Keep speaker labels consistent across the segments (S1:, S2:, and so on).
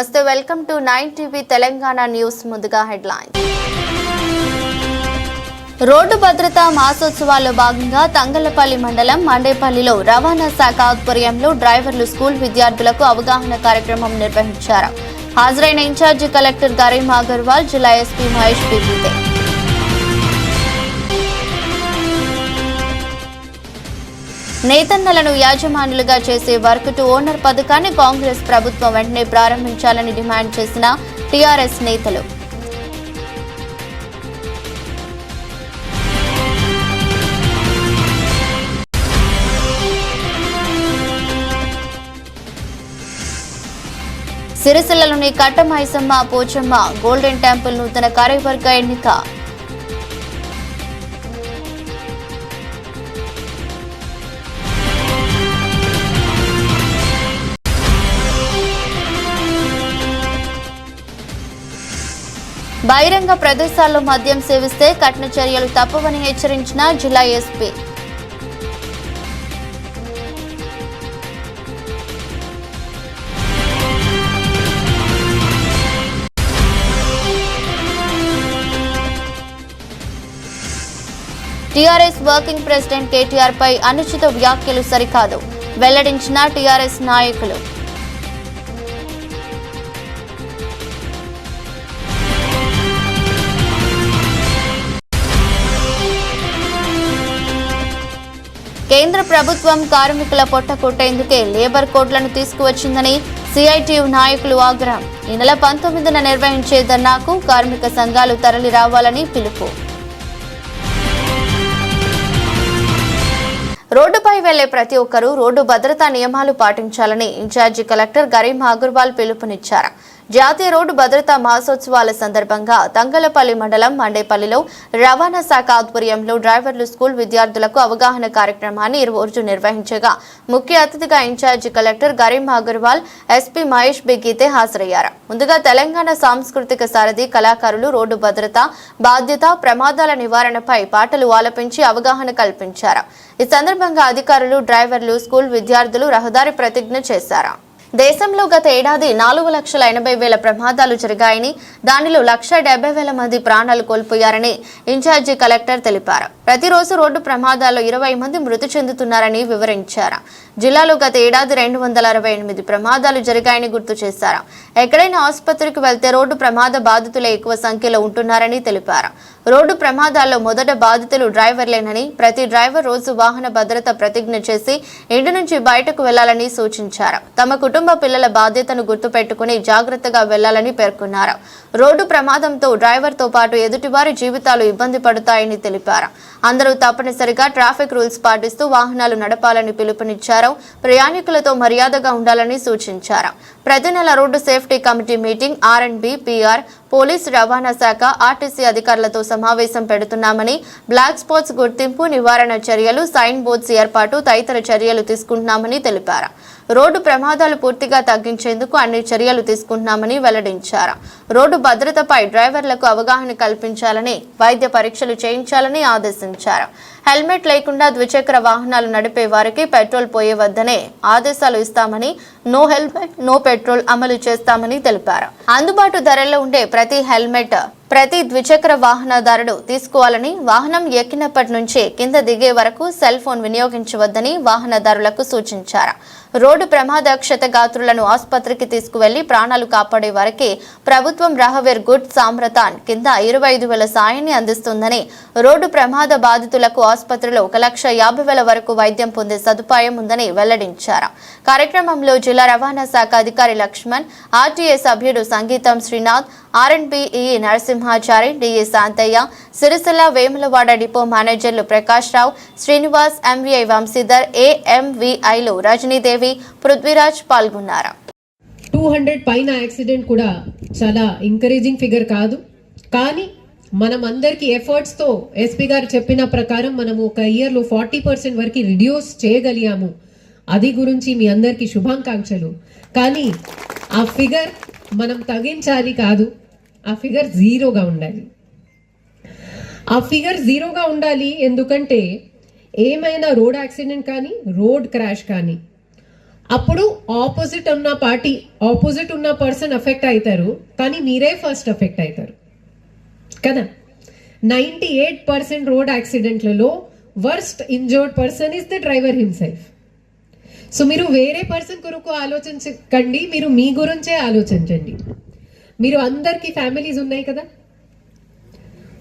S1: నమస్తే, welcome to 9 TV Telangana news. ముందుగా headlines. Road భద్రతా మాసోత్సవాల్లో భాగంగా తంగళ్లపల్లి మండలం మండేపల్లిలో రవాణా శాఖ ఆధ్వర్యంలో డ్రైవర్లు స్కూల్ విద్యార్థులకు అవగాహన కార్యక్రమం నిర్వహించారు. హాజరైన ఇన్ఛార్జి కలెక్టర్ గరీమా అగర్వాల్, జిల్లా ఎస్పీ మహేష్ బీబీతే. నేతన్నలను యాజమానులుగా చేసే వర్క్ టు ఓనర్ పథకాన్ని కాంగ్రెస్ ప్రభుత్వం వెంటనే ప్రారంభించాలని డిమాండ్ చేసిన టీఆర్ఎస్ నేతలు. సిరిసిల్లలోని కట్టమైసమ్మ పోచమ్మ గోల్డెన్ టెంపుల్ నూతన కార్యవర్గ ఎన్నిక. బహిరంగ ప్రదేశాల్లో మద్యం సేవిస్తే కఠిన చర్యలు తప్పవని హెచ్చరించిన జిల్లా SP. TRS working president KTR పై అనుచిత వ్యాఖ్యలు సరికాదు వెల్లడించిన టీఆర్ఎస్ నాయకులు. కేంద్ర ప్రభుత్వం కార్మికుల పొట్ట కొట్టేందుకే లేబర్ కోడ్లను తీసుకువచ్చిందని సిఐటియు నాయకులు ఆగ్రహం. ఈ నెల 19న నిర్వహించే ధర్నాకు కార్మిక సంఘాలు తరలి రావాలని పిలుపు. రోడ్డుపై వెళ్లే ప్రతి ఒక్కరూ రోడ్డు భద్రతా నియమాలు పాటించాలని ఇన్ఛార్జి కలెక్టర్ గరీమా అగర్వాల్ పిలుపునిచ్చారు. జాతీయ రోడ్డు భద్రతా మాసోత్సవాల సందర్భంగా తంగళ్లపల్లి మండలం మండేపల్లిలో రవాణా శాఖ ఆధ్వర్యంలో డ్రైవర్లు స్కూల్ విద్యార్థులకు అవగాహన కార్యక్రమాన్ని ఈ రోజు నిర్వహించగా ముఖ్య అతిథిగా incharge collector Garima Agarwal, SP Mahesh బీబీతే హాజరయ్యారు. ముందుగా తెలంగాణ సాంస్కృతిక సారథి కళాకారులు రోడ్డు భద్రత, బాధ్యత, ప్రమాదాల నివారణపై పాటలు ఆలపించి అవగాహన కల్పించారు. ఈ సందర్భంగా అధికారులు, డ్రైవర్లు, స్కూల్ విద్యార్థులు రహదారి ప్రతిజ్ఞ చేశారు. దేశంలో గత ఏడాది 4,80,000 ప్రమాదాలు జరిగాయని, దానిలో 1,70,000 మంది ప్రాణాలు కోల్పోయారని ఇన్ఛార్జి కలెక్టర్ తెలిపారు. ప్రతిరోజు రోడ్డు ప్రమాదాల్లో 20 మంది మృతి చెందుతున్నారని వివరించారు. జిల్లాలో గత ఏడాది 268 ప్రమాదాలు జరిగాయని గుర్తు చేశారు. ఎక్కడైనా ఆసుపత్రికి వెళ్తే రోడ్డు ప్రమాద బాధితులే ఎక్కువ సంఖ్యలో ఉంటున్నారని తెలిపారు. రోడ్డు ప్రమాదాల్లో మొదట బాధితులు డ్రైవర్లేనని, ప్రతి డ్రైవర్ రోజు వాహన భద్రత ప్రతిజ్ఞ చేసి ఇంటి నుంచి బయటకు వెళ్లాలని సూచించారు. తమ కుటుంబ పిల్లల బాధ్యతను గుర్తుపెట్టుకుని జాగ్రత్తగా వెళ్లాలని పేర్కొన్నారు. రోడ్డు ప్రమాదంతో డ్రైవర్తో పాటు ఎదుటివారి జీవితాలు ఇబ్బంది పడతాయని తెలిపారు. అందరూ తప్పనిసరిగా ట్రాఫిక్ రూల్స్ పాటిస్తూ వాహనాలు నడపాలని పిలుపునిచ్చారు. ప్రయాణికులతో మర్యాదగా ఉండాలని సూచించారు. ప్రతి నెల road safety committee meeting, R&B, PR, police, రవాణా శాఖ, ఆర్టీసీ అధికారులతో సమావేశం పెడుతున్నామని, బ్లాక్ స్పాట్స్ గుర్తింపు, నివారణ చర్యలు, సైన్ బోర్డ్స్ ఏర్పాటు తదితర చర్యలు తీసుకుంటున్నామని తెలిపారు. రోడ్డు ప్రమాదాలు పూర్తిగా తగ్గించేందుకు అన్ని చర్యలు తీసుకుంటున్నామని వెల్లడించారు. రోడ్డు భద్రతపై డ్రైవర్లకు అవగాహన కల్పించాలని, వైద్య పరీక్షలు చేయించాలని ఆదేశించారు. హెల్మెట్ లేకుండా ద్విచక్ర వాహనాలు నడిపే వారికి పెట్రోల్ పోయవద్దనే ఆదేశాలు ఇస్తామని, నో హెల్మెట్ నో పెట్రోల్ అమలు చేస్తామని తెలిపారు. అందుబాటు ధరల్లో ఉండే ప్రతి ద్విచక్ర వాహనదారుడు తీసుకోవాలని, వాహనం ఎక్కినప్పటి నుంచి కింద దిగే వరకు సెల్ ఫోన్ వినియోగించవద్దని వాహనదారులకు సూచించారు. రోడ్డు ప్రమాద క్షతగాత్రులను ఆసుపత్రికి తీసుకువెళ్లి ప్రాణాలు కాపాడే వారికి ప్రభుత్వం రహవేర్ గుడ్ సామ్రతాన్ కింద 25,000 సాయాన్ని అందిస్తుందని, రోడ్డు ప్రమాద బాధితులకు ఆసుపత్రిలో 1,50,000 వరకు వైద్యం పొందే సదుపాయం ఉందని వెల్లడించారు. కార్యక్రమంలో జిల్లా రవాణా శాఖ అధికారి లక్ష్మణ్, ఆర్టీఏ సభ్యుడు Sangeetham Srinath, R&B EE Narasimhachari, DE Shantaiah, Sircilla Vemulawada depot మేనేజర్లు ప్రకాష్ రావు, శ్రీనివాస్, MVI వంశీధర్, AMVIలు రజనీదేవి, పృథ్వీరాజ్ పాల్గొన్నారు.
S2: 200 పైన యాక్సిడెంట్ కూడా చాలా ఎంకరేజింగ్ ఫిగర్ కాదు, కానీ మనం అందరికి ఎఫర్ట్స్ తో ఎస్పీ గారు చెప్పిన ప్రకారం మనము ఒక ఇయర్ లో 40% వరకు రిడ్యూస్ చేయగలిగాము. అది గురించి మీ అందరికి శుభాకాంక్షలు. కానీ ఆ ఫిగర్ మనం తగ్గించాలి కాదు, ఆ ఫిగర్ జీరోగా ఉండాలి. ఆ ఫిగర్ జీరోగా ఉండాలి ఎందుకంటే ఏమైనా రోడ్ యాక్సిడెంట్ కానీ, రోడ్ క్రాష్ కానీ అప్పుడు ఆపోజిట్ ఉన్న పర్సన్ ఎఫెక్ట్ అవుతారు, కానీ మీరే ఫస్ట్ ఎఫెక్ట్ అవుతారు కదా. 98% రోడ్ యాక్సిడెంట్లలో worst injured person is the driver himself. So మీరు వేరే పర్సన్ కొరకు ఆలోచించకండి, మీరు మీ గురించే ఆలోచించండి. మీరు అందరికీ ఫ్యామిలీస్ ఉన్నాయి కదా,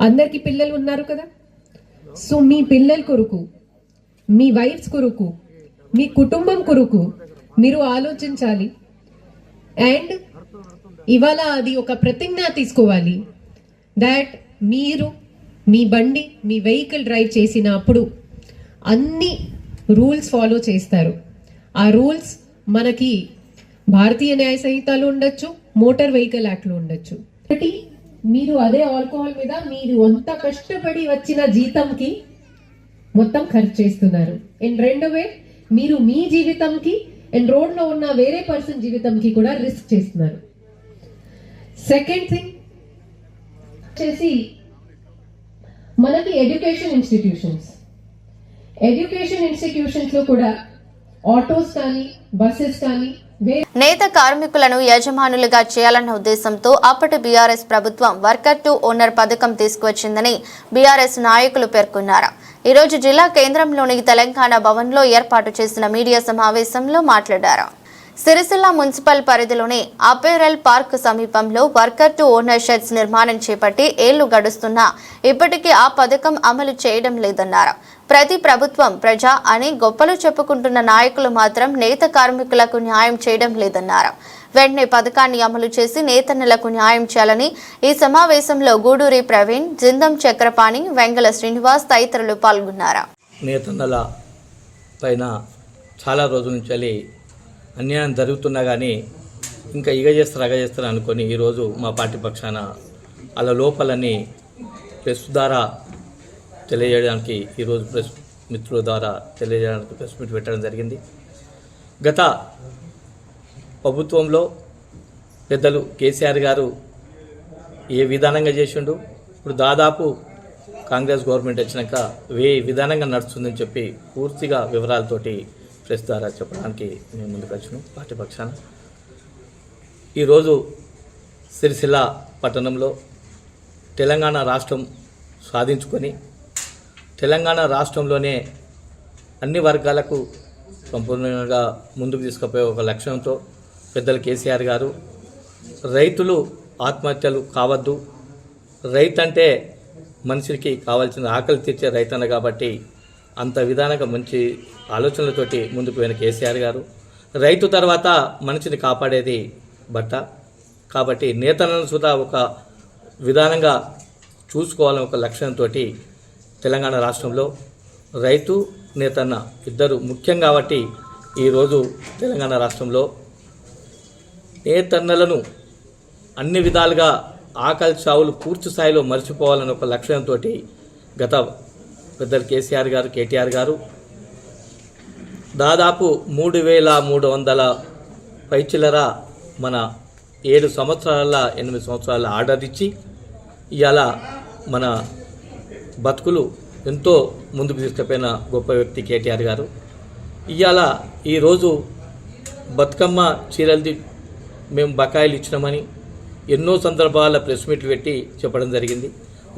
S2: అందరికీ పిల్లలు ఉన్నారు కదా. సో మీ పిల్లల కొరకు, మీ వైఫ్స్ కొరకు, మీ కుటుంబం కొరకు మీరు ఆలోచించాలి. అండ్ ఇవాళ అది ఒక ప్రతిజ్ఞ తీసుకోవాలి దాట్ మీరు మీ బండి, మీ వెహికల్ డ్రైవ్ చేసినప్పుడు అన్ని రూల్స్ ఫాలో చేస్తారు. ఆ రూల్స్ మనకి భారతీయ న్యాయ సంహితలో ఉండొచ్చు, మోటార్ వెహికల్ యాక్ట్లో ఉండొచ్చు. ఒకటి, మీరు అదే ఆల్కహాల్ మీద మీరు అంత కష్టపడి వచ్చిన జీతంకి మొత్తం ఖర్చు చేస్తున్నారు. అండ్ రెండవే, మీరు మీ జీవితంకి అండ్ రోడ్లో ఉన్న వేరే పర్సన్ జీవితంకి కూడా రిస్క్ చేస్తున్నారు. సెకండ్ థింగ్ వచ్చేసి మనకి ఎడ్యుకేషన్ ఇన్స్టిట్యూషన్స్ లో కూడా ఆటోస్ కానీ బస్సెస్ కానీ
S1: నేత కార్మికులను యజమానులుగా చేయాలన్న ఉద్దేశంతో అప్పటి బీఆర్ఎస్ ప్రభుత్వం వర్కర్ టు ఓనర్ పథకం తీసుకువచ్చిందని బీఆర్ఎస్ నాయకులు పేర్కొన్నారు. ఈ రోజు జిల్లా కేంద్రంలోని తెలంగాణ భవన్లో ఏర్పాటు చేసిన మీడియా సమావేశంలో మాట్లాడారు. సిరిసిల్ల మున్సిపల్ పరిధిలోని అపేరల్ పార్క్ సమీపంలో వర్కర్ టు ఓనర్ షెడ్స్ నిర్మాణం చేపట్టి ఏళ్లు గడుస్తున్నా ఇప్పటికీ ఆ పథకం అమలు చేయడం లేదన్నారు. ప్రతి ప్రభుత్వం ప్రజా అని గొప్పలు చెప్పుకుంటున్న నాయకులు మాత్రం నేత కార్మికులకు న్యాయం చేయడం లేదన్నారు. వెంటనే పథకాన్ని అమలు చేసి నేతన్నలకు న్యాయం చేయాలని ఈ సమావేశంలో గూడూరి ప్రవీణ్, జిందం చక్రపాణి, వెంగళ శ్రీనివాస్ తదితరులు పాల్గొన్నారు.
S3: నేతన్నల పైన చాలా రోజుల నుంచి అన్యాయం జరుగుతున్నా కానీ ఇంకా ఇగ చేస్తారు అనుకొని ఈరోజు మా పార్టీ పక్షాన అలా లోపలని ప్రెస్ ద్వారా తెలియజేయడానికి, ఈరోజు ప్రెస్ మిత్రుల ద్వారా తెలియజేయడానికి ప్రెస్ మీట్ పెట్టడం జరిగింది. గత ప్రభుత్వంలో పెద్దలు కేసీఆర్ గారు ఏ విధానంగా చేసిండు, ఇప్పుడు దాదాపు కాంగ్రెస్ గవర్నమెంట్ వచ్చినాక విధానంగా నడుస్తుందని చెప్పి పూర్తిగా వివరాలతోటి ప్రెస్ ద్వారా చెప్పడానికి మేము ముందుకు వచ్చినాం పార్టీ పక్షాన. ఈరోజు సిరిసిల్ల పట్టణంలో తెలంగాణ రాష్ట్రం సాధించుకొని తెలంగాణ రాష్ట్రంలోనే అన్ని వర్గాలకు సంపూర్ణంగా ముందుకు తీసుకుపోయే ఒక లక్ష్యంతో పెద్దలు కేసీఆర్ గారు రైతులు ఆత్మహత్యలు కావద్దు, రైతు అంటే మనిషికి కావాల్సిన ఆకలి తీర్చే రైతన్న కాబట్టి అంత విధానంగా మంచి ఆలోచనలతోటి ముందుకు పోయిన కేసీఆర్ గారు రైతు తర్వాత మనిషిని కాపాడేది బట్ట కాబట్టి నేతలను సుధా ఒక విధానంగా చూసుకోవాలని ఒక లక్ష్యంతో తెలంగాణ రాష్ట్రంలో రైతు నేతన్న ఇద్దరు ముఖ్యం కాబట్టి ఈరోజు తెలంగాణ రాష్ట్రంలో నేతన్నలను అన్ని విధాలుగా ఆకలి చావులు పూర్తి స్థాయిలో మర్చిపోవాలని ఒక లక్ష్యంతో గత పెద్దలు కేసీఆర్ గారు, కేటీఆర్ గారు దాదాపు 3,300 పైచిల్లర మన 8 సంవత్సరాల ఆర్డర్ ఇచ్చి ఇవాళ మన బతుకులు ఎంతో ముందుకు తీసుకుపోయిన గొప్ప వ్యక్తి కేటీఆర్ గారు. ఇవాళ ఈరోజు బతుకమ్మ చీరలది మేము బకాయిలు ఇచ్చినామని ఎన్నో సందర్భాల ప్రెస్ మీట్లు పెట్టి చెప్పడం జరిగింది.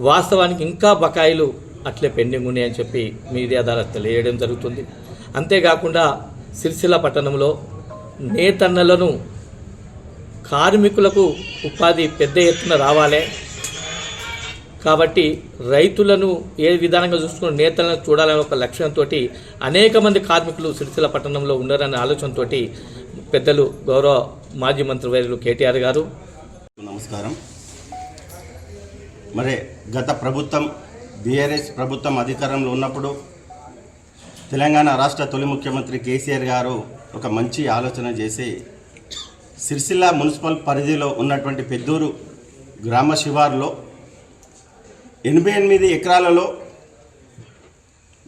S3: వాస్తవానికి ఇంకా బకాయిలు అట్లే పెండింగ్ ఉన్నాయని చెప్పి మీడియా ద్వారా తెలియజేయడం జరుగుతుంది. అంతేకాకుండా సిరిసిల్ల పట్టణంలో నేతన్నలను కార్మికులకు ఉపాధి పెద్ద ఎత్తున రావాలి కాబట్టి రైతులను ఏ విధానంగా చూసుకుని నేతలను చూడాలనే ఒక లక్ష్యంతో అనేక మంది కార్మికులు సిరిసిల్ల పట్టణంలో ఉన్నారనే ఆలోచనతో పెద్దలు గౌరవ మాజీ మంత్రివర్యులు కేటీఆర్ గారు.
S4: నమస్కారం. మరి గత ప్రభుత్వం బీఆర్ఎస్ ప్రభుత్వం అధికారంలో ఉన్నప్పుడు తెలంగాణ రాష్ట్ర తొలి ముఖ్యమంత్రి కేసీఆర్ గారు ఒక మంచి ఆలోచన చేసి సిరిసిల్ల మున్సిపల్ పరిధిలో ఉన్నటువంటి పెద్దూరు గ్రామ శివారులో 88 ఎకరాలలో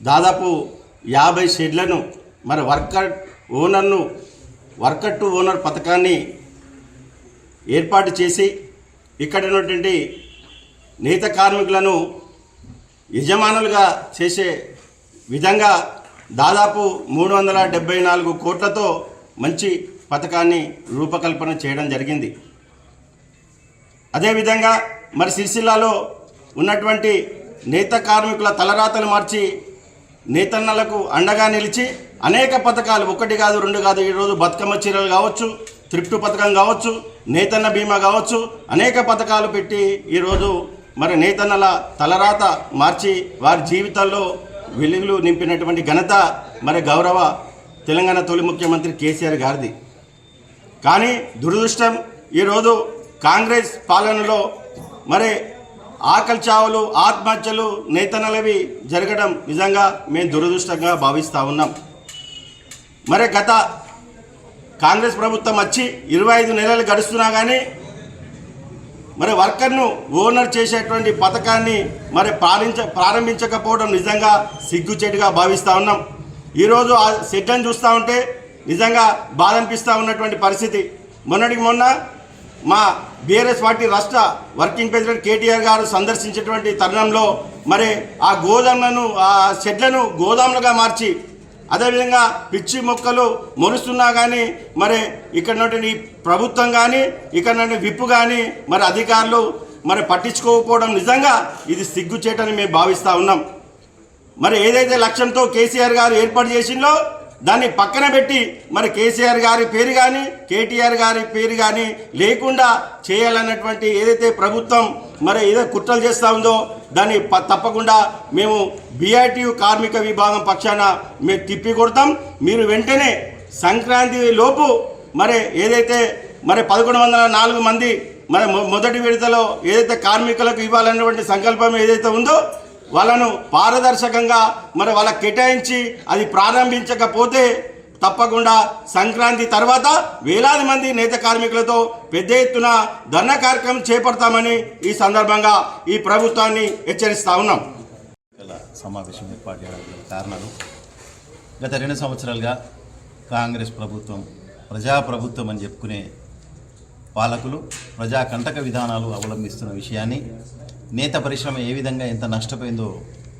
S4: దాదాపు 50 షెడ్లను మరి వర్కర్ టు ఓనర్ పథకాన్ని ఏర్పాటు చేసి ఇక్కడ ఉన్నటువంటి నేత కార్మికులను యజమానులుగా చేసే విధంగా దాదాపు 374 కోట్లతో మంచి పథకాన్ని రూపకల్పన చేయడం జరిగింది. అదేవిధంగా మరి సిరిసిల్లాలో ఉన్నటువంటి నేత కార్మికుల తలరాతలు మార్చి నేతన్నలకు అండగా నిలిచి అనేక పథకాలు, ఒకటి కాదు రెండు కాదు, ఈరోజు బతుకమ్మ చీరలు కావచ్చు, త్రిప్టు పథకం కావచ్చు, నేతన్న బీమా కావచ్చు, అనేక పథకాలు పెట్టి ఈరోజు మరి నేతన్నల తలరాత మార్చి వారి జీవితాల్లో వెలుగులు నింపినటువంటి ఘనత మరి గౌరవ తెలంగాణ తొలి ముఖ్యమంత్రి కేసీఆర్ గారిది. కానీ దురదృష్టం ఈరోజు కాంగ్రెస్ పాలనలో మరి ఆకలి చావులు, ఆత్మహత్యలు, నేతన్నలవి జరగడం నిజంగా మేము దురదృష్టంగా భావిస్తూ ఉన్నాం. మరి గత కాంగ్రెస్ ప్రభుత్వం వచ్చి 25 నెలలు గడుస్తున్నా కానీ మరి వర్కర్ను ఓనర్ చేసేటువంటి పథకాన్ని మరి ప్రారంభించకపోవడం నిజంగా సిగ్గుచేటుగా భావిస్తూ ఉన్నాం. ఈరోజు ఆ సెట్లను చూస్తూ ఉంటే నిజంగా బాధ అనిపిస్తూ ఉన్నటువంటి పరిస్థితి. మొన్నటికి మొన్న మా బీఆర్ఎస్ పార్టీ రాష్ట్ర వర్కింగ్ ప్రెసిడెంట్ కేటీఆర్ గారు సందర్శించేటువంటి తరుణంలో మరి ఆ గోదాములను, ఆ షెడ్లను గోదాములుగా మార్చి, అదేవిధంగా పిచ్చి మొక్కలు మొలుస్తున్నా కానీ మరి ఇక్కడ నుండి ప్రభుత్వం కానీ ఇక్కడ నుండి విప్పు కానీ మరి అధికారులు మరి పట్టించుకోకపోవడం నిజంగా ఇది సిగ్గుచేటని మేము భావిస్తూ ఉన్నాం. మరి ఏదైతే లక్ష్యంతో కేసీఆర్ గారు ఏర్పాటు చేసిందో దాన్ని పక్కన పెట్టి మరి కేసీఆర్ గారి పేరు కానీ కేటీఆర్ గారి పేరు కానీ లేకుండా చేయాలన్నటువంటి ఏదైతే ప్రభుత్వం మరి ఏదో కుట్రలు చేస్తూ ఉందో దాన్ని తప్పకుండా మేము BITU కార్మిక విభాగం పక్షాన మేము తిప్పి కొడతాం. మీరు వెంటనే సంక్రాంతి లోపు మరి ఏదైతే మరి 1104 మంది మరి మొదటి విడతలో ఏదైతే కార్మికులకు ఇవ్వాలన్నటువంటి సంకల్పం ఏదైతే ఉందో వాళ్ళను పారదర్శకంగా మరి వాళ్ళకి కేటాయించి అది ప్రారంభించకపోతే తప్పకుండా సంక్రాంతి తర్వాత వేలాది మంది నేత కార్మికులతో పెద్ద ఎత్తున ధర్నా కార్యక్రమం చేపడతామని ఈ సందర్భంగా ఈ ప్రభుత్వాన్ని హెచ్చరిస్తా ఉన్నాం.
S5: సమావేశం ఏర్పాటు చేయడానికి కారణాలు గత 2 సంవత్సరాలుగా కాంగ్రెస్ ప్రభుత్వం ప్రజాప్రభుత్వం అని చెప్పుకునే పాలకులు ప్రజాకంటక విధానాలు అవలంబిస్తున్న విషయాన్ని, నేత పరిశ్రమ ఏ విధంగా ఎంత నష్టపోయిందో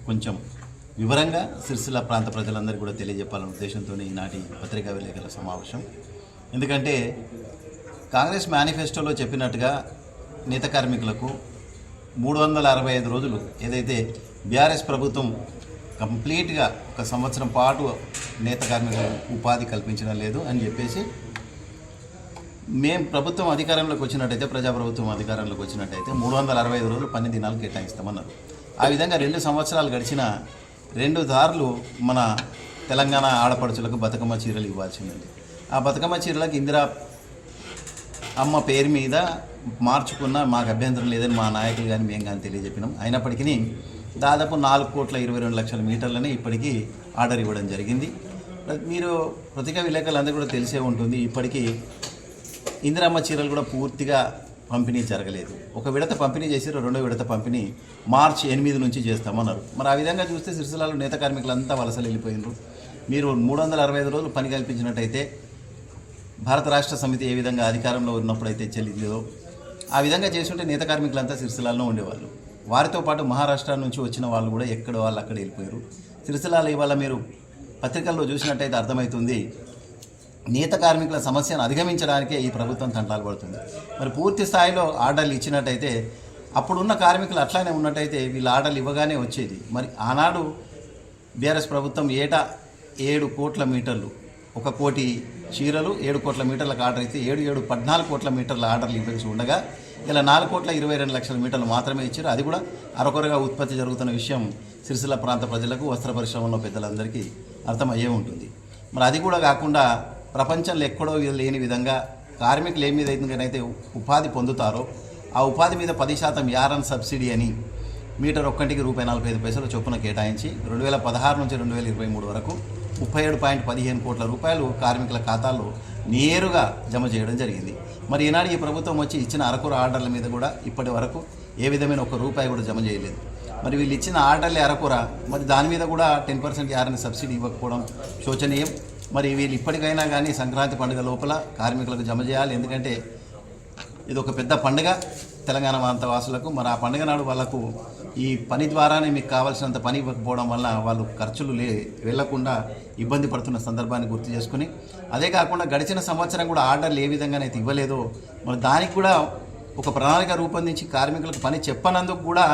S5: కొంచెం వివరంగా సిరిసిల్ల ప్రాంత ప్రజలందరికీ కూడా తెలియజెప్పాలనే ఉద్దేశంతో ఈనాటి పత్రికా విలేకరుల సమావేశం. ఎందుకంటే కాంగ్రెస్ మేనిఫెస్టోలో చెప్పినట్టుగా నేత కార్మికులకు 365 రోజులు ఏదైతే బీఆర్ఎస్ ప్రభుత్వం కంప్లీట్గా 1 సంవత్సరం పాటు నేత కార్మికులకు ఉపాధి కల్పించడం లేదు అని చెప్పేసి, మేము ప్రభుత్వం అధికారంలోకి వచ్చినట్టయితే, ప్రజాప్రభుత్వం అధికారంలోకి వచ్చినట్టయితే 365 రోజులు 12 దినాలు కేటాయిస్తామన్నారు. ఆ విధంగా 2 సంవత్సరాలు గడిచిన 2 దారులు మన తెలంగాణ ఆడపడుచులకు బతుకమ్మ చీరలు ఇవ్వాల్సిందండి. ఆ బతుకమ్మ చీరలకు ఇందిరా అమ్మ పేరు మీద మార్చుకున్న మాకు అభ్యంతరం లేదని మా నాయకులు కానీ మేము కానీ తెలియజెప్పినాం. అయినప్పటికీ దాదాపు 4,22,00,000 మీటర్లని ఇప్పటికీ ఆర్డర్ ఇవ్వడం జరిగింది. మీరు పత్రికా విలేకరులందరూ కూడా తెలిసే ఉంటుంది, ఇప్పటికీ ఇందిరమ్మ చీరలు కూడా పూర్తిగా పంపిణీ జరగలేదు. 1 విడత పంపిణీ చేసారు, 2వ విడత పంపిణీ మార్చి 8 నుంచి చేస్తామన్నారు. మరి ఆ విధంగా చూస్తే సిరిసిల్లలో నేత కార్మికులంతా వలసలు వెళ్ళిపోయినారు. మీరు 365 రోజులు పని కల్పించినట్టయితే భారత రాష్ట్ర సమితి ఏ విధంగా అధికారంలో ఉన్నప్పుడైతే చెల్లిందో ఆ విధంగా చేస్తుంటే నేత కార్మికులంతా సిరిసిల్లలో ఉండేవాళ్ళు. వారితో పాటు మహారాష్ట్ర నుంచి వచ్చిన వాళ్ళు కూడా ఎక్కడ వాళ్ళు అక్కడ వెళ్ళిపోయారు. సిరిసిల్లలో ఇవాళ మీరు పత్రికల్లో చూసినట్టయితే అర్థమవుతుంది, నేత కార్మికుల సమస్యను అధిగమించడానికే ఈ ప్రభుత్వం తంటాలు పడుతుంది. మరి పూర్తి స్థాయిలో ఆర్డర్లు ఇచ్చినట్టయితే, అప్పుడున్న కార్మికులు అట్లానే ఉన్నట్టయితే వీళ్ళు ఆర్డర్లు ఇవ్వగానే వచ్చేది. మరి ఆనాడు బీఆర్ఎస్ ప్రభుత్వం ఏటా 7 కోట్ల మీటర్లు, 1 కోటి చీరలు 7 కోట్ల మీటర్లకు ఆర్డర్ అయితే 14 కోట్ల మీటర్ల ఆర్డర్లు ఇవ్వాల్సి ఉండగా ఇలా 4,22,00,000 మీటర్లు మాత్రమే ఇచ్చారు. అది కూడా అరకొరగా ఉత్పత్తి జరుగుతున్న విషయం సిరిసిల్ల ప్రాంత ప్రజలకు, వస్త్ర పరిశ్రమలో పెద్దలందరికీ అర్థమయ్యే ఉంటుంది. మరి అది కూడా కాకుండా ప్రపంచంలో ఎక్కడో లేని విధంగా కార్మికులు ఏమి అయితే ఉపాధి పొందుతారో ఆ ఉపాధి మీద 10% యారన్ సబ్సిడీ అని మీటర్ ఒక్కటికి ₹1.45 చొప్పున కేటాయించి 2016 నుంచి 2023 వరకు 37.15 కోట్ల రూపాయలు కార్మికుల ఖాతాల్లో నేరుగా జమ చేయడం జరిగింది. మరి ఈనాడు ఈ ప్రభుత్వం వచ్చి ఇచ్చిన అరకొర ఆర్డర్ల మీద కూడా ఇప్పటి వరకు ఏ విధమైన ₹1 కూడా జమ చేయలేదు. మరి వీళ్ళు ఇచ్చిన ఆర్డర్లే అరకొర, మరి దాని మీద కూడా 10% యారన్ సబ్సిడీ ఇవ్వకపోవడం శోచనీయం. మరి వీళ్ళు ఇప్పటికైనా కానీ సంక్రాంతి పండుగ లోపల కార్మికులకు జమ చేయాలి. ఎందుకంటే ఇది ఒక పెద్ద పండుగ. తెలంగాణ ప్రాంత వాసులకు. మరి ఆ పండుగ నాడు వాళ్ళకు ఈ పని ద్వారానే మీకు కావాల్సినంత పని ఇవ్వకపోవడం వల్ల వాళ్ళు ఖర్చులు వెళ్లకుండా ఇబ్బంది పడుతున్న సందర్భాన్ని గుర్తు చేసుకుని, అదే కాకుండా గడిచిన సంవత్సరం కూడా ఆర్డర్లు ఏ విధంగానైతే ఇవ్వలేదో మరి దానికి కూడా ఒక ప్రణాళిక రూపొందించి కార్మికులకు పని చెప్పనందుకు కూడా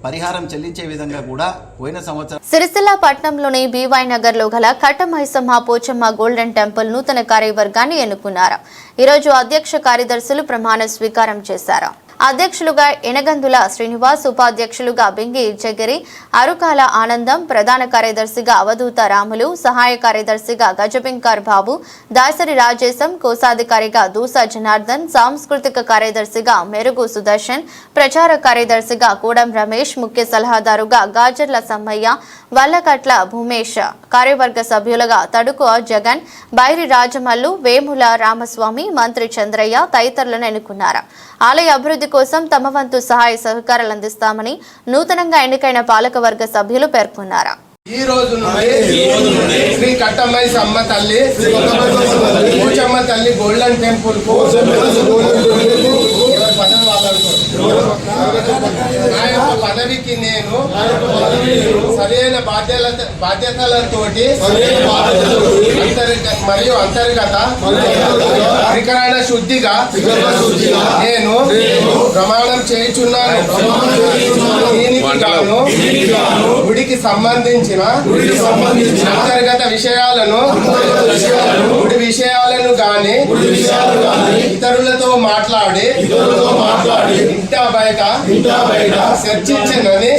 S5: పరిహారం చెల్లించే విధంగా కూడా పోయిన సంవత్సరం
S1: సిరిసిల్ల పట్టణంలోని బీవై నగర్ లో గల కట్టమైసమ్మ పోచమ్మ గోల్డెన్ టెంపుల్ నూతన కార్యవర్గాన్ని ఎన్నుకున్నారు. ఈరోజు అధ్యక్ష కార్యదర్శులు ప్రమాణ స్వీకారం చేశారు. అధ్యక్షులుగా ఎనగందుల శ్రీనివాస్, ఉపాధ్యక్షులుగా బింగి జగిరి, అరుకాల ఆనందం, ప్రధాన కార్యదర్శిగా అవధూత రాములు, సహాయ కార్యదర్శిగా గజబింకార్ బాబు, దాసరి రాజేశం, కోశాధికారిగా దూసా జనార్దన్, సాంస్కృతిక కార్యదర్శిగా మెరుగు సుదర్శన్, ప్రచార కార్యదర్శిగా కూడం రమేష్, ముఖ్య సలహాదారుగా గాజర్ల సమ్మయ్య, వల్లకట్ల భూమేష్, కార్యవర్గ సభ్యులుగా తడుకు జగన్, బైరి రాజమల్లు, వేముల రామస్వామి, మంత్రి చంద్రయ్య తదితరులను ఎన్నుకున్నారు. ఆలయ అభివృద్ధి కోసం తమ వంతు సహాయ సహకారాలు అందిస్తామని నూతనంగా ఎన్నికైన పాలకవర్గ సభ్యులు పేర్కొన్నారు.
S6: ఈ రోజు నుండి శ్రీ కట్టమైసమ్మ తల్లి పోచమ్మ తల్లి గోల్డెన్ టెంపుల్ కు నా యొక్క పదవికి నేను సరైన బాధ్యతలతోటి మరియు అంతర్గత త్రికరణ శుద్ధిగా నేను ప్రమాణం చేయుచున్నాను. దీనికి గాను గుడికి సంబంధించిన అంతర్గత విషయాలను గుడి విషయాలను గాని ఇతరులతో మాట్లాడి ఇంటా బయట చర్చించినని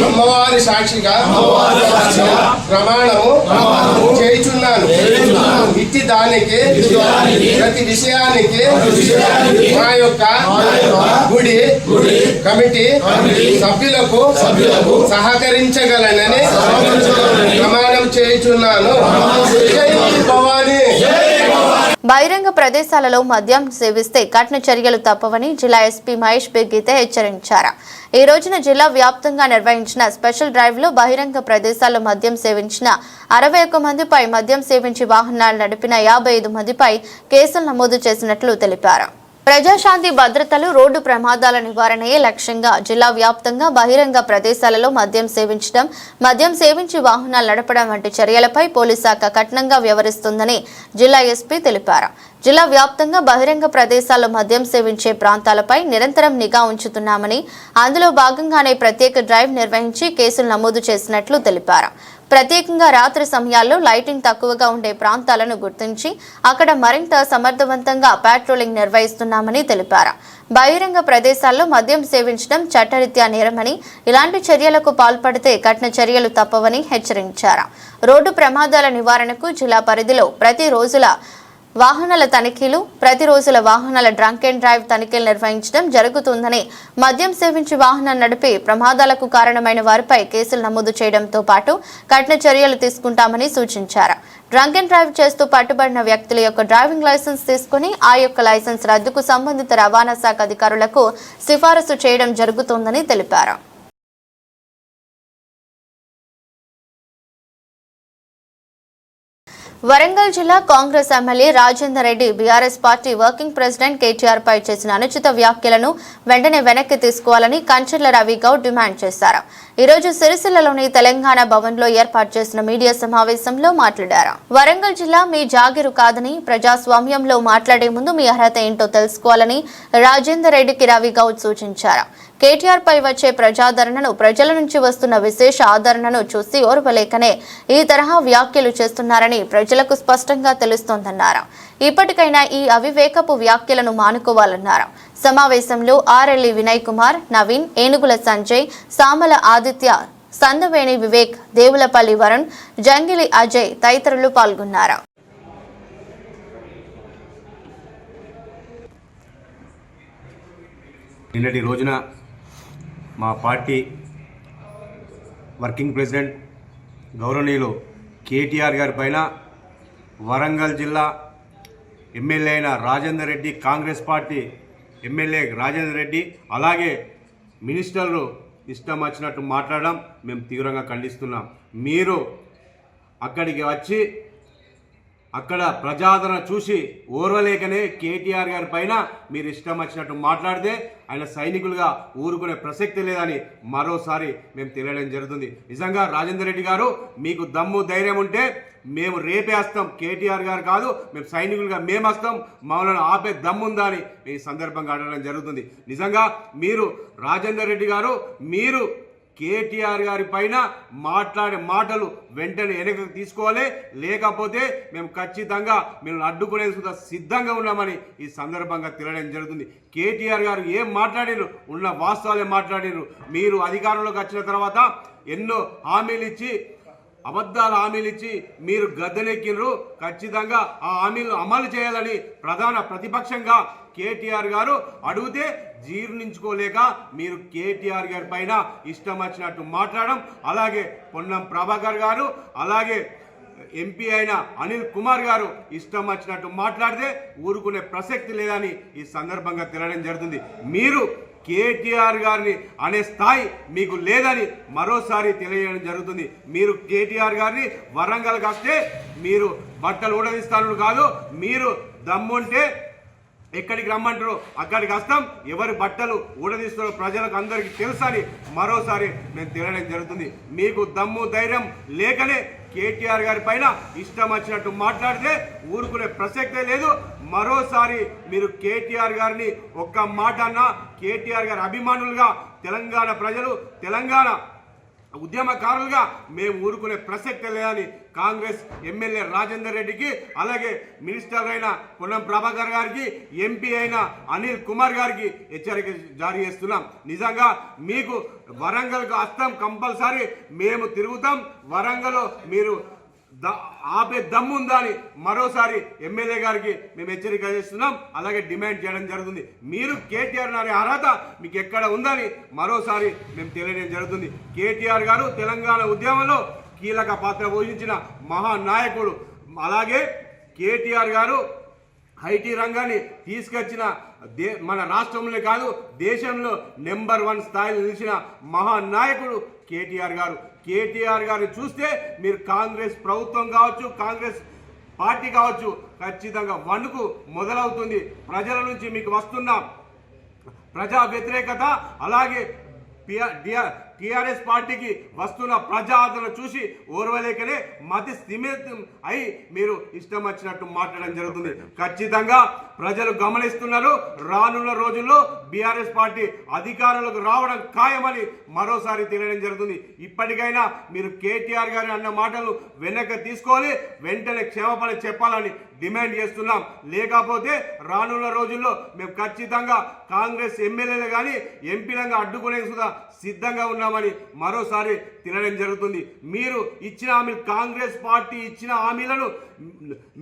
S6: అమ్మవారి సాక్షిగా ప్రమాణము చేయుచున్నాను. ఇట్టి దానికి ప్రతి విషయానికి మా యొక్క గుడి కమిటీ సభ్యులకు సహకరించగలనని ప్రమాణం చేయుచున్నాను. జై భవానీ.
S1: బహిరంగ ప్రదేశాలలో మద్యం సేవిస్తే కఠిన చర్యలు తప్పవని జిల్లా ఎస్పీ మహేష్ బి గీతే హెచ్చరించారు. ఈ రోజున జిల్లా వ్యాప్తంగా నిర్వహించిన స్పెషల్ డ్రైవ్ లో బహిరంగ ప్రదేశాల్లో మద్యం సేవించిన 61 మందిపై, మద్యం సేవించి వాహనాలు నడిపిన 55 మందిపై కేసులు నమోదు చేసినట్లు తెలిపారు. ప్రజాశాంతి భద్రతలు, రోడ్డు ప్రమాదాల నివారణయే లక్ష్యంగా జిల్లా వ్యాప్తంగా బహిరంగ ప్రదేశాలలో మద్యం సేవించడం, మద్యం సేవించి వాహనాలు నడపడం వంటి చర్యలపై పోలీస్ శాఖ కఠినంగా వ్యవహరిస్తుందని జిల్లా ఎస్పీ తెలిపారు. జిల్లా వ్యాప్తంగా బహిరంగ ప్రదేశాల్లో మద్యం సేవించే ప్రాంతాలపై నిరంతరం నిఘా ఉంచుతున్నామని, అందులో భాగంగానే ప్రత్యేక డ్రైవ్ నిర్వహించి కేసులు నమోదు చేసినట్లు తెలిపారు. ప్రత్యేకంగా రాత్రి సమయాల్లో లైటింగ్ తక్కువగా ఉండే ప్రాంతాలను గుర్తించి అక్కడ మరింత సమర్థవంతంగా పాట్రోలింగ్ నిర్వహిస్తున్నామని తెలిపారు. బహిరంగ ప్రదేశాల్లో మద్యం సేవించడం చట్టరీత్యా నేరమని, ఇలాంటి చర్యలకు పాల్పడితే కఠిన చర్యలు తప్పవని హెచ్చరించారు. రోడ్డు ప్రమాదాల నివారణకు జిల్లా పరిధిలో ప్రతిరోజుల వాహనాల డ్రంక్ అండ్ డ్రైవ్ తనిఖీలు నిర్వహించడం జరుగుతుందని, మద్యం సేవించి వాహనం నడిపి ప్రమాదాలకు కారణమైన వారిపై కేసులు నమోదు చేయడంతో పాటు కఠిన చర్యలు తీసుకుంటామని సూచించారు. డ్రంక్ అండ్ డ్రైవ్ చేస్తూ పట్టుబడిన వ్యక్తుల యొక్క డ్రైవింగ్ లైసెన్స్ తీసుకుని ఆ యొక్క లైసెన్స్ రద్దుకు సంబంధిత రవాణా శాఖ అధికారులకు సిఫారసు చేయడం జరుగుతోందని తెలిపారు. వరంగల్ జిల్లా Congress MLA Rajender Reddy BRS party working president KTR పై చేసిన అనుచిత వ్యాఖ్యలను వెంటనే వెనక్కి తీసుకోవాలని కంచర్ల రవి గౌడ్ డిమాండ్ చేశారు. ఈ రోజు సిరిసిల్లలోని తెలంగాణ భవన్ లో ఏర్పాటు చేసిన మీడియా సమావేశంలో మాట్లాడారు. వరంగల్ జిల్లా మీ జాగిరు కాదని, ప్రజాస్వామ్యంలో మాట్లాడే ముందు మీ అర్హత ఏంటో తెలుసుకోవాలని రాజేందర్ రెడ్డికి రవి గౌడ్ సూచించారు. కేటీఆర్ పై వచ్చే ప్రజాదరణను, ప్రజల నుంచి వస్తున్న విశేష ఆదరణను చూసి ఓర్వలేకనే ఈ తరహా వ్యాఖ్యలు చేస్తున్నారని ప్రజలకు స్పష్టంగా తెలుస్తోందన్నారు. ఇప్పటికైనా ఈ అవివేకపు వ్యాఖ్యలను మానుకోవాలన్నారు. సమావేశంలో ఆర్ఎల్ఈ వినయ్ కుమార్, నవీన్, ఏనుగుల సంజయ్, సామల ఆదిత్య, సందవేణి వివేక్, దేవులపల్లి వరుణ్, జంగిలి అజయ్ తదితరులు పాల్గొన్నారు.
S7: నిన్నటి రోజున మా పార్టీ వర్కింగ్ ప్రెసిడెంట్ గౌరవనీయులు కేటీఆర్ గారి పైన వరంగల్ జిల్లా ఎమ్మెల్యే అయిన రాజేందర్ రెడ్డి, కాంగ్రెస్ పార్టీ ఎమ్మెల్యే రాజేందర్ రెడ్డి, అలాగే మినిస్టర్లు ఇష్టం వచ్చినట్టు మాట్లాడడం మేము తీవ్రంగా ఖండిస్తున్నాం. మీరు అక్కడికి వచ్చి అక్కడ ప్రజాదరణ చూసి ఓర్వలేకనే కేటీఆర్ గారి పైన మీరు ఇష్టం వచ్చినట్టు మాట్లాడితే ఆయన సైనికులుగా ఊరుకునే ప్రసక్తి లేదని మరోసారి మేము తెలియడం జరుగుతుంది. నిజంగా రాజేందర్ రెడ్డి గారు మీకు దమ్ము ధైర్యం ఉంటే మేము రేపే వస్తాం, కేటీఆర్ గారు కాదు, మేము సైనికులుగా మేము వస్తాం, మమ్మల్ని ఆపే దమ్ముందా అని ఈ సందర్భంగా అడగడం జరుగుతుంది. నిజంగా మీరు రాజేందర్ రెడ్డి గారు మీరు కేటీఆర్ గారి పైన మాట్లాడే మాటలు వెంటనే వెనక్కి తీసుకోవాలి, లేకపోతే మేము ఖచ్చితంగా మేము అడ్డుకునేందుకు సిద్ధంగా ఉన్నామని ఈ సందర్భంగా తెలియడం జరుగుతుంది. కేటీఆర్ గారు ఏం మాట్లాడారు, ఉన్న వాస్తవాలే మాట్లాడారు. మీరు అధికారంలోకి వచ్చిన తర్వాత ఎన్నో హామీలు ఇచ్చి అబద్ధాల హామీలు ఇచ్చి మీరు గద్దెనెక్కినరు. ఖచ్చితంగా ఆ హామీలు అమలు చేయాలని ప్రధాన ప్రతిపక్షంగా కేటీఆర్ గారు అడిగితే జీర్ణించుకోలేక మీరు కేటీఆర్ గారి పైన ఇష్టం వచ్చినట్టు మాట్లాడడం, అలాగే పొన్నం ప్రభాకర్ గారు, అలాగే ఎంపీ అయిన అనిల్ కుమార్ గారు ఇష్టం వచ్చినట్టు మాట్లాడితే ఊరుకునే ప్రసక్తి లేదని ఈ సందర్భంగా తెలియడం జరుగుతుంది. మీరు కేటీఆర్ గారిని అనే స్థాయి మీకు లేదని మరోసారి తెలియజేయడం జరుగుతుంది. మీరు కేటీఆర్ గారిని వరంగల్కి వస్తే మీరు బట్టలు ఊడదీస్తాను కాదు, మీరు దమ్ముంటే ఎక్కడికి రమ్మంటారో అక్కడికి వస్తాం, ఎవరి బట్టలు ఊడదీస్తారో ప్రజలకు అందరికీ తెలుసని మరోసారి నేను తెలియడం జరుగుతుంది. మీకు దమ్ము ధైర్యం లేకనే కేటీఆర్ గారి పైన ఇష్టం వచ్చినట్టు మాట్లాడితే ఊరుకునే ప్రసక్తే లేదు. మరోసారి మీరు కేటీఆర్ గారిని ఒక్క మాట అన్నా కేటీఆర్ గారి అభిమానులుగా తెలంగాణ ప్రజలు, తెలంగాణ ఉద్యమకారులుగా మేము ఊరుకునే ప్రసక్తే లేదని కాంగ్రెస్ ఎమ్మెల్యే రాజేందర్ రెడ్డికి, అలాగే మినిస్టర్ అయిన పొన్నం ప్రభాకర్ గారికి, ఎంపీ అయిన అనిల్ కుమార్ గారికి హెచ్చరిక జారీ చేస్తున్నాం. నిజంగా మీకు వరంగల్కు వస్తాం, కంపల్సరీ మేము తిరుగుతాం. వరంగల్లో మీరు ఆపే దమ్ముందా అని మరోసారి ఎమ్మెల్యే గారికి మేము హెచ్చరిక చేస్తున్నాం, అలాగే డిమాండ్ చేయడం జరుగుతుంది. మీరు కేటీఆర్ అనే అర్హత మీకు ఎక్కడ ఉందని మరోసారి మేము తెలియడం జరుగుతుంది. కేటీఆర్ గారు తెలంగాణ ఉద్యమంలో కీలక పాత్ర పోషించిన మహానాయకుడు. అలాగే కేటీఆర్ గారు ఐటీ రంగాన్ని తీసుకొచ్చిన మన రాష్ట్రంలో కాదు దేశంలో నెంబర్ 1 స్థాయిలో నిలిచిన మహానాయకుడు కేటీఆర్ గారు. కేటీఆర్ గారిని చూస్తే మీరు కాంగ్రెస్ ప్రభుత్వం కావచ్చు, కాంగ్రెస్ పార్టీ కావచ్చు, ఖచ్చితంగా వణుకు మొదలవుతుంది. ప్రజల నుంచి మీకు వస్తున్న ప్రజా వ్యతిరేకత, అలాగే టీఆర్ఎస్ పార్టీకి వస్తున్న ప్రజా ఆదరణ చూసి ఓర్వలేకనే మతి స్థిమితం అయి మీరు ఇష్టం వచ్చినట్టు మాట్లాడడం జరుగుతుంది. ఖచ్చితంగా ప్రజలు గమనిస్తున్నారు. రానున్న రోజుల్లో బీఆర్ఎస్ పార్టీ అధికారంలోకి రావడం ఖాయమని మరోసారి తెలియడం జరుగుతుంది. ఇప్పటికైనా మీరు కేటీఆర్ గారి అన్న మాటలు వెనక్కి తీసుకోవాలి, వెంటనే క్షమాపణ చెప్పాలని డిమాండ్ చేస్తున్నాం. లేకపోతే రానున్న రోజుల్లో మేము ఖచ్చితంగా కాంగ్రెస్ ఎమ్మెల్యేలు కానీ ఎంపీలుగా అడ్డుకునే సిద్ధంగా ఉన్నామని మరోసారి తినడం జరుగుతుంది. మీరు ఇచ్చిన హామీలు, కాంగ్రెస్ పార్టీ ఇచ్చిన హామీలను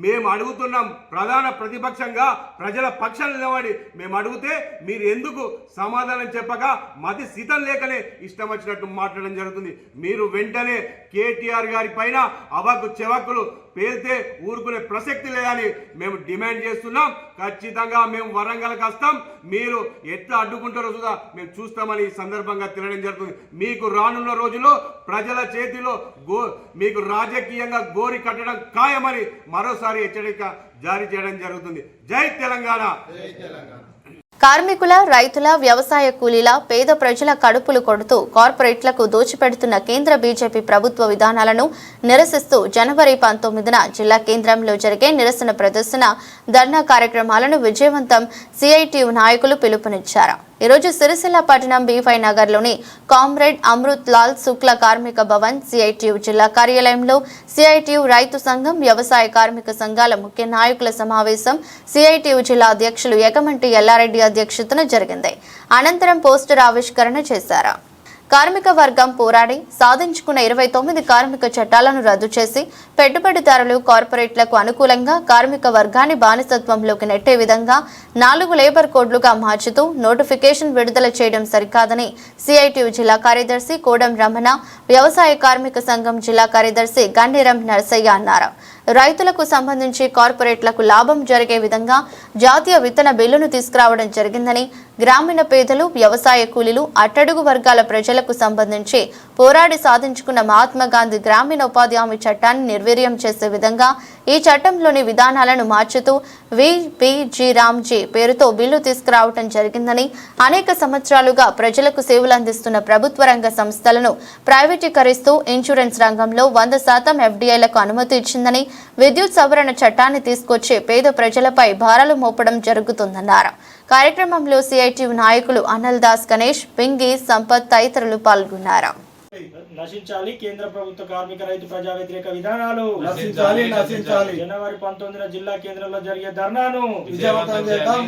S7: మేము అడుగుతున్నాం. ప్రధాన ప్రతిపక్షంగా ప్రజల పక్షాన నిలబడి మేము అడిగితే మీరు ఎందుకు సమాధానం చెప్పక మతి స్థితం లేకనే ఇష్టం వచ్చినట్టు మాట్లాడడం జరుగుతుంది. మీరు వెంటనే కేటీఆర్ గారి పైన అవకు చెవక్కులు పేల్తే ఊరుకునే ప్రసక్తి లేదని మేము డిమాండ్ చేస్తున్నాం. ఖచ్చితంగా మేము వరంగల్కి వస్తాం, మీరు ఎట్లా అడ్డుకుంటారో కూడా మేము చూస్తామని ఈ సందర్భంగా తెలియడం జరుగుతుంది. మీకు రానున్న రోజుల్లో ప్రజల చేతిలో మీకు రాజకీయంగా గోరి కట్టడం ఖాయమని మరోసారి హెచ్చరిక జారీ చేయడం జరుగుతుంది. జై తెలంగాణ.
S1: కార్మికుల, రైతుల, వ్యవసాయ కూలీల, పేద ప్రజల కడుపులు కొడుతూ కార్పొరేట్లకు దోచిపెడుతున్న కేంద్ర బీజేపీ ప్రభుత్వ విధానాలను నిరసిస్తూ జనవరి 19న జిల్లా కేంద్రంలో జరిగే నిరసన ప్రదర్శన, ధర్నా కార్యక్రమాలను విజయవంతం సిఐటియు నాయకులు పిలుపునిచ్చారు. ఈరోజు సిరిసిల్ల పట్టణం బీవై నగర్లోని కామ్రేడ్ అమృత్ లాల్ శుక్ల కార్మిక భవన్ సిఐటియు జిల్లా కార్యాలయంలో సిఐటియు రైతు సంఘం, వ్యవసాయ కార్మిక సంఘాల ముఖ్య నాయకుల సమావేశం సిఐటియు జిల్లా అధ్యక్షులు యగమంటి ఎల్లారెడ్డి అధ్యక్షతన జరిగింది. అనంతరం పోస్టర్ ఆవిష్కరణ చేశారు. కార్మిక వర్గం పోరాడి సాధించుకున్న 29 కార్మిక చట్టాలను రద్దు చేసి పెట్టుబడిదారులు, కార్పొరేట్లకు అనుకూలంగా కార్మిక వర్గాన్ని బానిసత్వంలోకి నెట్టే విధంగా 4 లేబర్ కోడ్లుగా మార్చుతూ నోటిఫికేషన్ విడుదల చేయడం సరికాదని సిఐటియు జిల్లా కార్యదర్శి కోడం రమణ, వ్యవసాయ కార్మిక సంఘం జిల్లా కార్యదర్శి గండిరం నరసయ్య అన్నారు. రైతులకు సంబంధించి కార్పొరేట్లకు లాభం జరిగే విధంగా జాతీయ విత్తన బిల్లును తీసుకురావడం జరిగిందని, గ్రామీణ పేదలు, వ్యవసాయ కూలీలు, అట్టడుగు వర్గాల ప్రజలకు సంబంధించి పోరాడి సాధించుకున్న మహాత్మా గాంధీ గ్రామీణ ఉపాధి హామీ చట్టాన్ని నిర్వీర్యం చేసే విధంగా ఈ చట్టంలోని విధానాలను మార్చుతూ విపిజి రామ్జీ పేరుతో బిల్లు తీసుకురావడం జరిగిందని, అనేక సంవత్సరాలుగా ప్రజలకు సేవలు అందిస్తున్న ప్రభుత్వ రంగ సంస్థలను ప్రైవేటీకరిస్తూ ఇన్సూరెన్స్ రంగంలో 100% ఎఫ్డీఐలకు అనుమతి ఇచ్చిందని, విద్యుత్ సవరణ చట్టాన్ని తీసుకొచ్చి పేద ప్రజలపై భారాలు మోపడం జరుగుతుందన్నారు. కార్యక్రమంలో సిఐటియు నాయకులు అనిల్ దాస్, గణేష్, పింగి, సంపత్ తదితరులు పాల్గొన్నారు.
S8: నశించాలి కేంద్ర ప్రభుత్వ కార్మిక రైతు ప్రజా వ్యతిరేక విధానాలు.
S6: నశించాలి.
S8: జనవరి 19న జిల్లా కేంద్రంలో జరిగే ధర్నాను
S6: విజయవంతం చేద్దాం.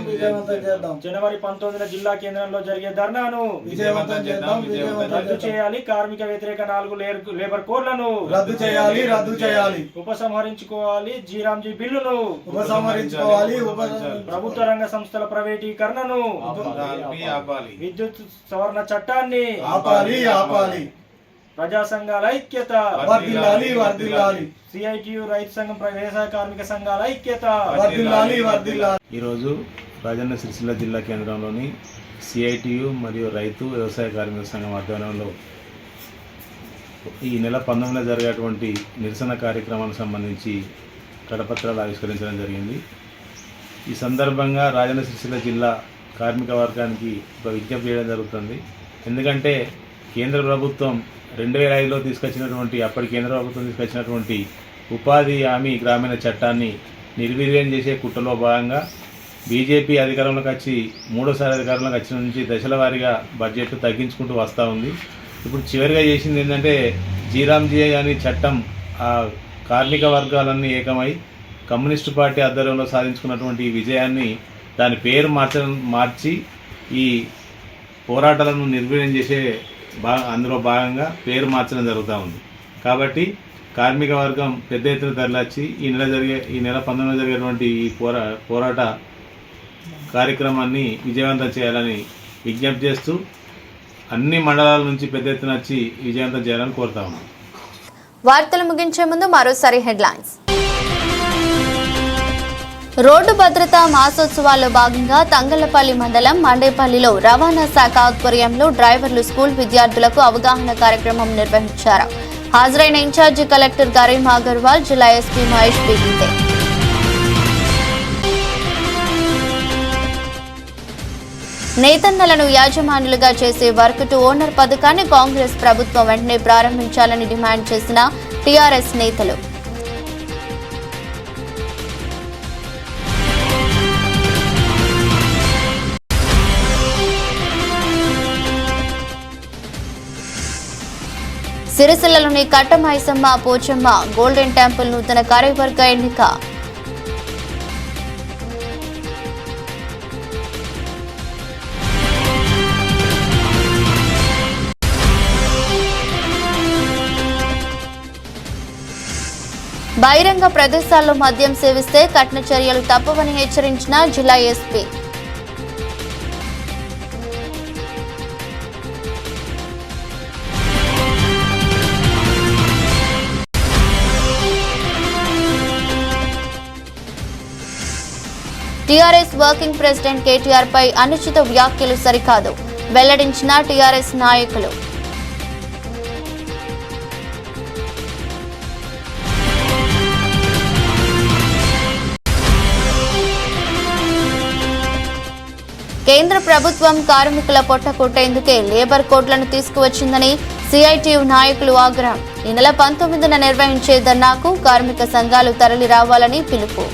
S8: జనవరి 19న జిల్లా కేంద్రంలో జరిగే ధర్నాను
S6: విజయవంతం చేద్దాం.
S8: రద్దు చేయాలి. కార్మిక వ్యతిరేక 4 లేబర్ కోడ్లను
S6: రద్దు చేయాలి.
S8: ఉపసంహరించుకోవాలి. జీరామ్జీ బిల్లును
S6: ఉపసంహరించుకోవాలి.
S8: ప్రభుత్వ రంగ సంస్థల ప్రైవేటీకరణను, విద్యుత్ సవరణ చట్టాన్ని
S6: ఆపాలి.
S8: ప్రజా సంఘాల ఐక్యత
S6: వర్ధిల్లాలి.
S8: సిఐటియు రైతు సంఘం, వ్యవసాయ కార్మిక సంఘాల ఐక్యత
S6: వర్ధిల్లాలి.
S9: ఈరోజు రాజన్న సిరిసిల్ల జిల్లా కేంద్రంలోని సిఐటియు మరియు రైతు వ్యవసాయ కార్మిక సంఘం ఆధ్వర్యంలో ఈ నెల 19న జరిగేటువంటి నిరసన కార్యక్రమానికి సంబంధించి కరపత్రాలు ఆవిష్కరించడం జరిగింది. ఈ సందర్భంగా రాజన్న సిరిసిల్ల జిల్లా కార్మిక వర్గానికి ఒక విజ్ఞప్తి చేయడం జరుగుతుంది. ఎందుకంటే కేంద్ర ప్రభుత్వం 2005లో తీసుకొచ్చినటువంటి అప్పటి కేంద్ర ప్రభుత్వం తీసుకొచ్చినటువంటి ఉపాధి హామీ గ్రామీణ చట్టాన్ని నిర్వీర్యం చేసే కుట్రలో భాగంగా బీజేపీ అధికారంలోకి వచ్చి మూడోసారి అధికారంలోకి వచ్చిన నుంచి దశల వారీగా బడ్జెట్ తగ్గించుకుంటూ వస్తూ ఉంది. ఇప్పుడు చివరిగా చేసింది ఏంటంటే జీరామ్జీ అని చట్టం ఆ కార్మిక వర్గాలన్నీ ఏకమై కమ్యూనిస్టు పార్టీ ఆధ్వర్యంలో సాధించుకున్నటువంటి ఈ విజయాన్ని దాని పేరు మార్చి ఈ పోరాటాలను నిర్వీర్యం చేసే అందులో భాగంగా పేరు మార్చడం జరుగుతూ ఉంది. కాబట్టి కార్మిక వర్గం పెద్ద ఎత్తున తరలిచ్చి ఈ నెల 19న జరిగేటువంటి ఈ పోరాట కార్యక్రమాన్ని విజయవంతం చేయాలని విజ్ఞప్తి చేస్తూ అన్ని మండలాల నుంచి పెద్ద ఎత్తున వచ్చి విజయవంతం చేయాలని కోరుతా ఉన్నాం.
S1: వార్తలు ముగించే ముందు మరోసారి హెడ్లైన్స్. రోడ్డు భద్రతా మాసోత్సవాల్లో భాగంగా తంగళ్లపల్లి మండలం మండేపల్లిలో రవాణా శాఖ ఆధ్వర్యంలో డ్రైవర్లు, స్కూల్ విద్యార్థులకు అవగాహన కార్యక్రమం నిర్వహించారు. హాజరైన ఇన్ఛార్జి కలెక్టర్ గరీం అగర్వాల్, జిల్లా ఎస్పీ మహేష్ బీగితే. నేతన్నలను యాజమానులుగా చేసే వర్క్ టు ఓనర్ పథకాన్ని కాంగ్రెస్ ప్రభుత్వం వెంటనే ప్రారంభించాలని డిమాండ్ చేసిన టీఆర్ఎస్ నేతలు. సిరిసిల్లలోని కట్టమైసమ్మ, పోచమ్మ, గోల్డెన్ టెంపుల్ నూతన కార్యవర్గ ఎన్నిక. బహిరంగ ప్రదేశాల్లో మద్యం సేవిస్తే కఠిన చర్యలు తప్పవని హెచ్చరించిన జిల్లా SP. TRS working president KTR పై అనుచిత వ్యాఖ్యలు సరికాదు వెల్లడించిన టీఆర్ఎస్ నాయకులు. కేంద్ర ప్రభుత్వం కార్మికుల పొట్ట కొట్టేందుకే లేబర్ కోడ్లను తీసుకువచ్చిందని సిఐటియు నాయకులు ఆగ్రహం. ఈ నెల 19న నిర్వహించే ధర్నాకు కార్మిక సంఘాలు తరలి రావాలని పిలుపు.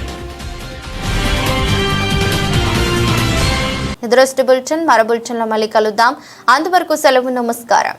S1: దృష్టి బులెటిన్ మరో బులెటిన్లో మళ్ళీ కలుద్దాం. అంతవరకు సెలవు, నమస్కారం.